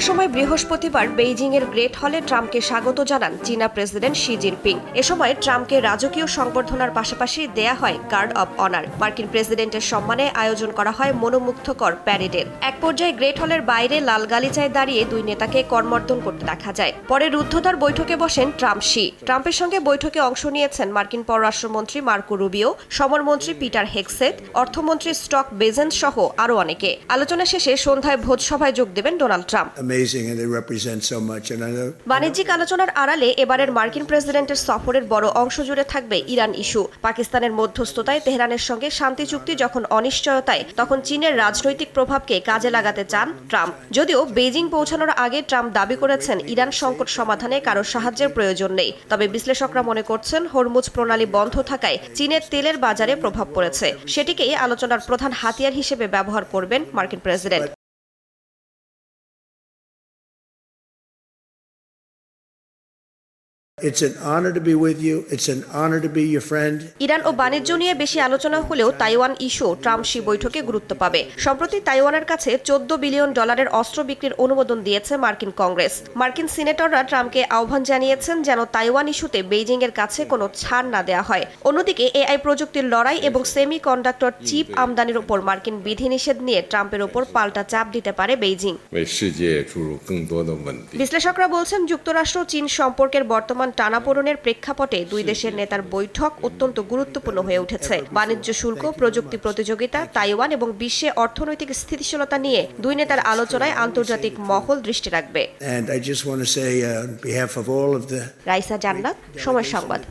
সময় বৃহস্পতিবার বেইজিংয়ের গ্রেট হলে ট্রাম্পকে স্বাগত জানান চীনা প্রেসিডেন্ট শি জিনপিং। এ সময় ট্রাম্পকে রাজকীয় সংবর্ধনার পাশাপাশি দেয়া হয় গার্ড অব অনার। মার্কিন প্রেসিডেন্টের সম্মানে আয়োজন করা হয় মনোমুগ্ধকর প্যারেডের। এক পর্যায়ে গ্রেট হলের বাইরে লাল গালিচায় দাঁড়িয়ে দুই নেতাকে করমর্দন করতে দেখা যায়। পরে রুদ্ধদ্বার বৈঠকে বসেন ট্রাম্প-শি। ট্রাম্পের সঙ্গে বৈঠকে অংশ নিয়েছেন মার্কিন পররাষ্ট্রমন্ত্রী মার্কো রুবিও, সমরমন্ত্রী পিটার হেগসেথ, অর্থমন্ত্রী স্টক বেজেন্স সহ আরও অনেকে। আলোচনা শেষে সন্ধ্যায় ভোজসভায় যোগ দেবেন ডোনাল্ড ট্রাম্প। বাণিজ্যিক আলোচনার আড়ালে এবারের মার্কিন প্রেসিডেন্টের সফরের বড় অংশ জুড়ে থাকবে ইরান ইস্যু। পাকিস্তানের মধ্যস্থতায় তেহরানের সঙ্গে শান্তি চুক্তি যখন অনিশ্চয়তায়, তখন চীনের রাজনৈতিক প্রভাবকে কাজে লাগাতে চান ট্রাম্প। যদিও বেইজিং পৌঁছানোর আগে ট্রাম্প দাবি করেছেন ইরান সংকট সমাধানে কারো সাহায্যের প্রয়োজন নেই। তবে বিশ্লেষকরা মনে করছেন হরমুজ প্রণালী বন্ধ থাকায় চীনের তেলের বাজারে প্রভাব পড়েছে। সেটিকেই আলোচনার প্রধান হাতিয়ার হিসেবে ব্যবহার করবেন মার্কিন president. It's an honor to be with you. It's an honor to be your friend. Iran ও বাণিজ্য নিয়ে বেশি আলোচনা হলেও তাইওয়ান ইস্যু ট্রাম্প-শি বৈঠকে গুরুত্ব পাবে। সম্প্রতি তাইওয়ানের কাছে $14 বিলিয়ন অস্ত্র বিক্রির অনুমোদন দিয়েছে মার্কিন কংগ্রেস। মার্কিন সিনেটররা ট্রাম্পকে আহ্বান জানিয়েছেন যেন তাইওয়ান ইস্যুতে বেইজিং এর কাছে কোনো ছাড় না দেওয়া হয়। অন্যদিকে এআই প্রযুক্তির লড়াই এবং সেমি কন্ডাক্টর চিপ আমদানির উপর মার্কিন বিধিনিষেধ নিয়ে ট্রাম্পের উপর পাল্টা চাপ দিতে পারে বেইজিং। বিশ্লেষকরা বলছেন যুক্তরাষ্ট্র চীন সম্পর্কের বর্তমান টানাপোড়েনের প্রেক্ষাপটে দুই দেশের নেতার বৈঠক অত্যন্ত গুরুত্বপূর্ণ হয়ে উঠেছে। বাণিজ্য শুল্ক, প্রযুক্তি প্রতিযোগিতা, তাইওয়ান এবং বিশ্বে অর্থনৈতিক স্থিতিশীলতা নিয়ে দুই নেতার আলোচনায় আন্তর্জাতিক মহল দৃষ্টি রাখবে। রাইসা জান্নাত, সময় সংবাদ।